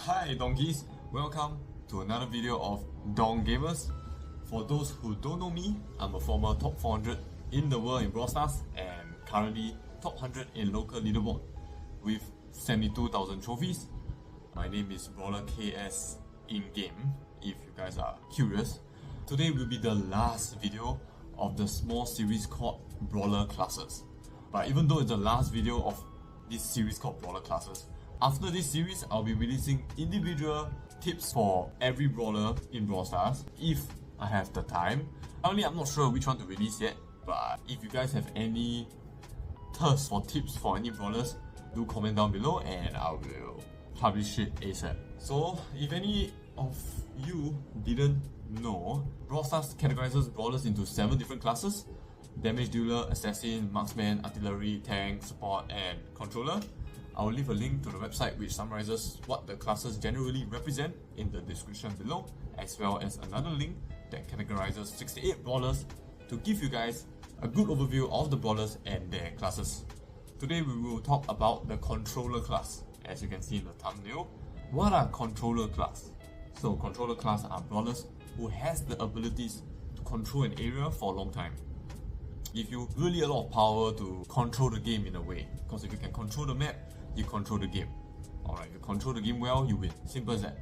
Hi donkeys, welcome to another video of Dong Gamers. For those who don't know me, I'm a former top 400 in the world in Brawl Stars and currently top 100 in local leaderboard with 72,000 trophies. My name is Brawler KS in-game, if you guys are curious. Today will be the last video of the small series called Brawler Classes. But even though it's the last video of this series called Brawler Classes, after this series, I'll be releasing individual tips for every brawler in Brawl Stars if I have the time. Currently, I'm not sure which one to release yet, but if you guys have any thirst for tips for any brawlers, do comment down below and I will publish it ASAP. So, if any of you didn't know, Brawl Stars categorizes brawlers into 7 different classes: damage dealer, assassin, marksman, artillery, tank, support, and controller. I will leave a link to the website which summarizes what the classes generally represent in the description below, as well as another link that categorizes 68 brawlers to give you guys a good overview of the brawlers and their classes. Today we will talk about the controller class. As you can see in the thumbnail, what are controller class? So controller class are brawlers who has the abilities to control an area for a long time. Give you really a lot of power to control the game in a way, because if you can control the map, you control the game. Alright, if you control the game well, you win. Simple as that.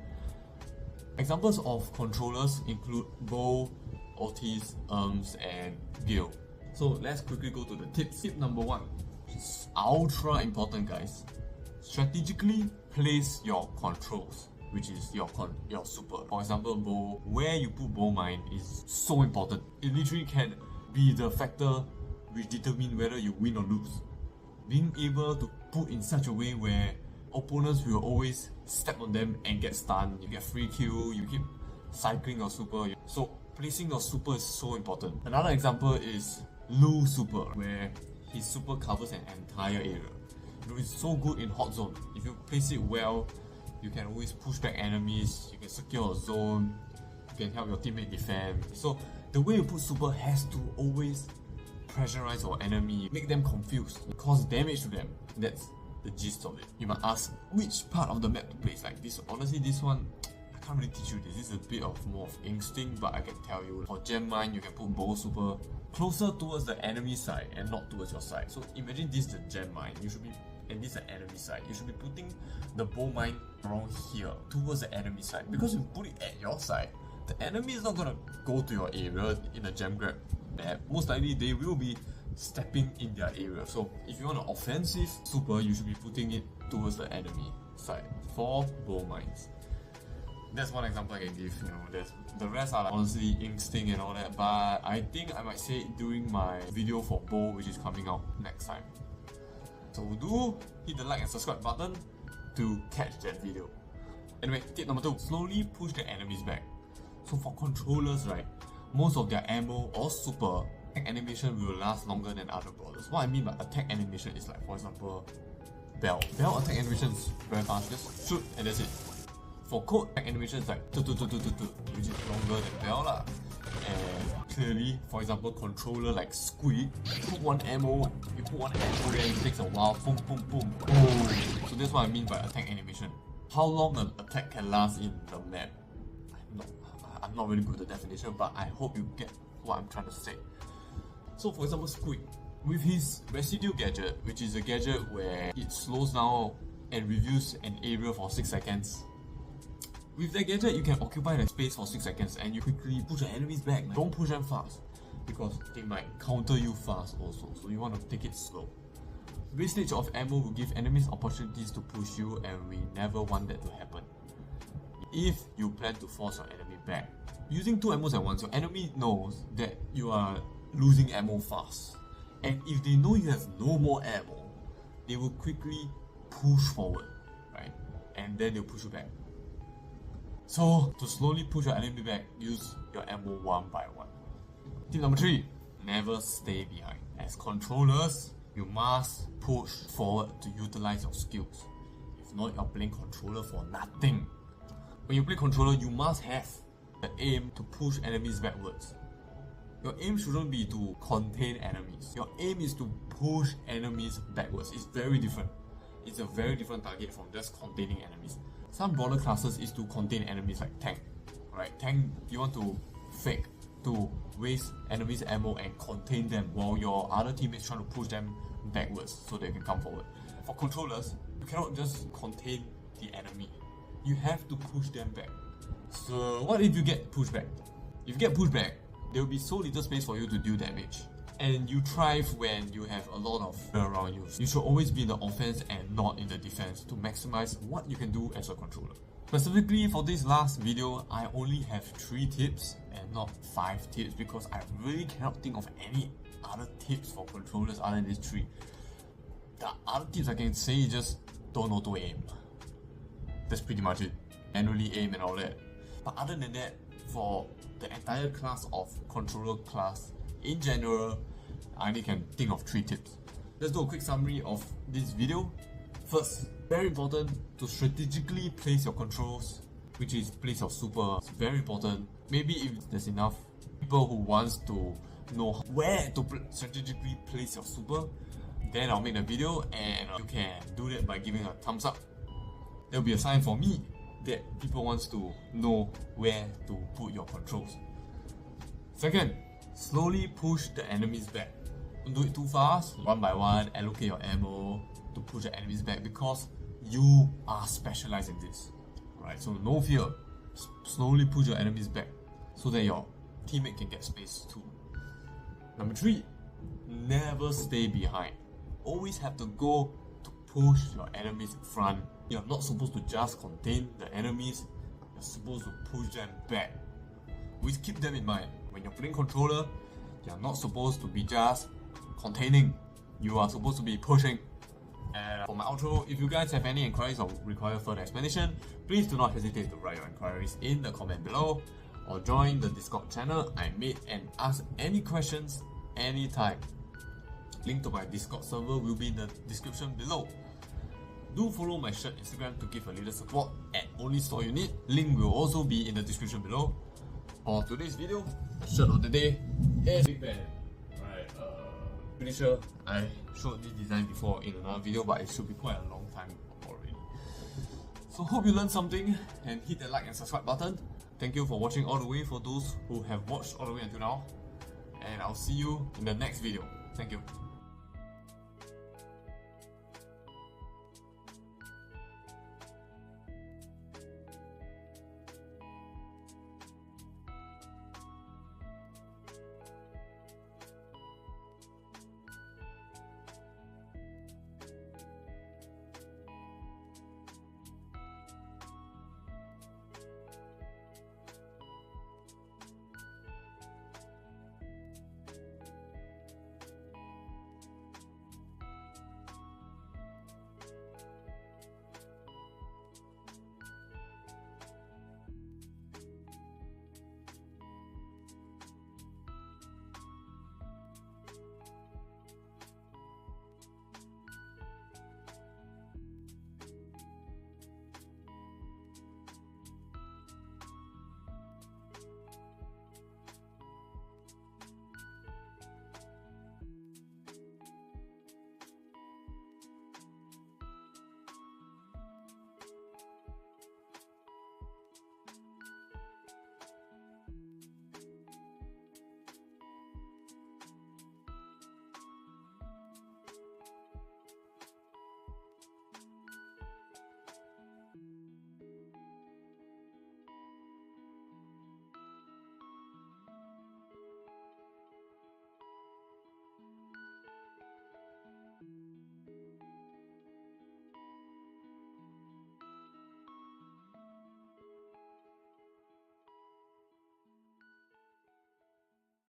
Examples of controllers include Bo, Otis, and Gil. So let's quickly go to the tips. Tip number 1. It's ultra important, guys. Strategically place your controls, which is your super. For example, Bo, where you put Bo mine is so important. It literally can be the factor which determine whether you win or lose. Being able to put in such a way where opponents will always step on them and get stunned, you get free kill, you keep cycling your super. So placing your super is so important. Another example is Lu super, where his super covers an entire area. It's so good in hot zone. If you place it well, you can always push back enemies, you can secure a zone, you can help your teammate defend. So the way you put super has to always pressurize your enemy, make them confused, cause damage to them. That's the gist of it. You might ask which part of the map to place. Like this, honestly, this one I can't really teach you this. This is a bit of more of instinct, but I can tell you for gem mine, you can put Bo super closer towards the enemy side and not towards your side. So imagine this is the gem mine. You should be, and this is the enemy side. You should be putting the Bo mine around here towards the enemy side, because if you put it at your side, the enemy is not gonna go to your area in a gem grab map. Most likely they will be stepping in their area. So if you want an offensive super, you should be putting it towards the enemy side for Bo mines. That's one example I can give. The rest are like, honestly instinct and all that, but I think I might say it during my video for Bo, which is coming out next time. So do hit the like and subscribe button to catch that video. Anyway, tip number 2, slowly push the enemies back. So for controllers, right, most of their ammo or super attack animation will last longer than other brawlers. What I mean by attack animation is like, for example, Bell. Bell attack animation is very fast, just shoot and that's it. For Code, attack animation is like which is longer than Bell lah. And clearly, for example, controller like Squid, you put one ammo there, it takes a while, boom boom boom. Oh. So that's what I mean by attack animation. How long an attack can last in the map? I'm not really good at the definition, but I hope you get what I'm trying to say. So for example, Squid, with his residue gadget, which is a gadget where it slows down and reviews an area for 6 seconds. With that gadget, you can occupy the space for 6 seconds and you quickly push the enemies back. Don't push them fast, because they might counter you fast also, so you want to take it slow. Wastage of ammo will give enemies opportunities to push you, and we never want that to happen. If you plan to force your enemy back, using 2 ammos at once, your enemy knows that you are losing ammo fast. And if they know you have no more ammo, they will quickly push forward, right? And then they'll push you back. So to slowly push your enemy back, use your ammo one by one. Tip number 3, never stay behind. As controllers, you must push forward to utilize your skills. If not, you're playing controller for nothing. When you play controller, you must have the aim to push enemies backwards. Your aim shouldn't be to contain enemies. Your aim is to push enemies backwards. It's very different. It's a very different target from just containing enemies. some brawler classes is to contain enemies like tank. Right? Tank, you want to fake to waste enemies' ammo and contain them while your other teammates trying to push them backwards so they can come forward. For controllers, you cannot just contain the enemy. You have to push them back. So what if you get pushed back? If you get pushed back, there will be so little space for you to deal damage. And you thrive when you have a lot of fear around you. You should always be in the offense and not in the defense to maximize what you can do as a controller. Specifically for this last video, I only have 3 tips and not 5 tips because I really cannot think of any other tips for controllers other than these 3. The other tips I can say is just don't auto aim. That's pretty much it. Manually aim and all that. But other than that, for the entire class of controller class in general, I only can think of 3 tips. Let's do a quick summary of this video. First, very important to strategically place your controls, which is place your super. It's very important. Maybe if there's enough people who wants to know where to strategically place your super, then I'll make a video and you can do that by giving a thumbs up. There'll be a sign for me that people wants to know where to put your controls. Second, slowly push the enemies back. Don't do it too fast, one by one, allocate your ammo to push the enemies back because you are specialized in this. Right, so no fear. Slowly push your enemies back so that your teammate can get space too. Number 3, never stay behind. Always have to go to push your enemies in front. You're not supposed to just contain the enemies, you're supposed to push them back. Always keep them in mind. When you're playing controller, you're not supposed to be just containing. You are supposed to be pushing. And for my outro, if you guys have any inquiries or require further explanation, please do not hesitate to write your inquiries in the comment below or join the Discord channel I made and ask any questions anytime. Link to my Discord server will be in the description below. Do follow my shirt Instagram to give a little support at Only Store You Need. Link will also be in the description below. For today's video, the shirt of the day is Big Bang. Alright, pretty sure I showed this design before in another video, but it should be quite a long time already. So hope you learned something and hit the like and subscribe button. Thank you for watching all the way for those who have watched all the way until now. And I'll see you in the next video. Thank you.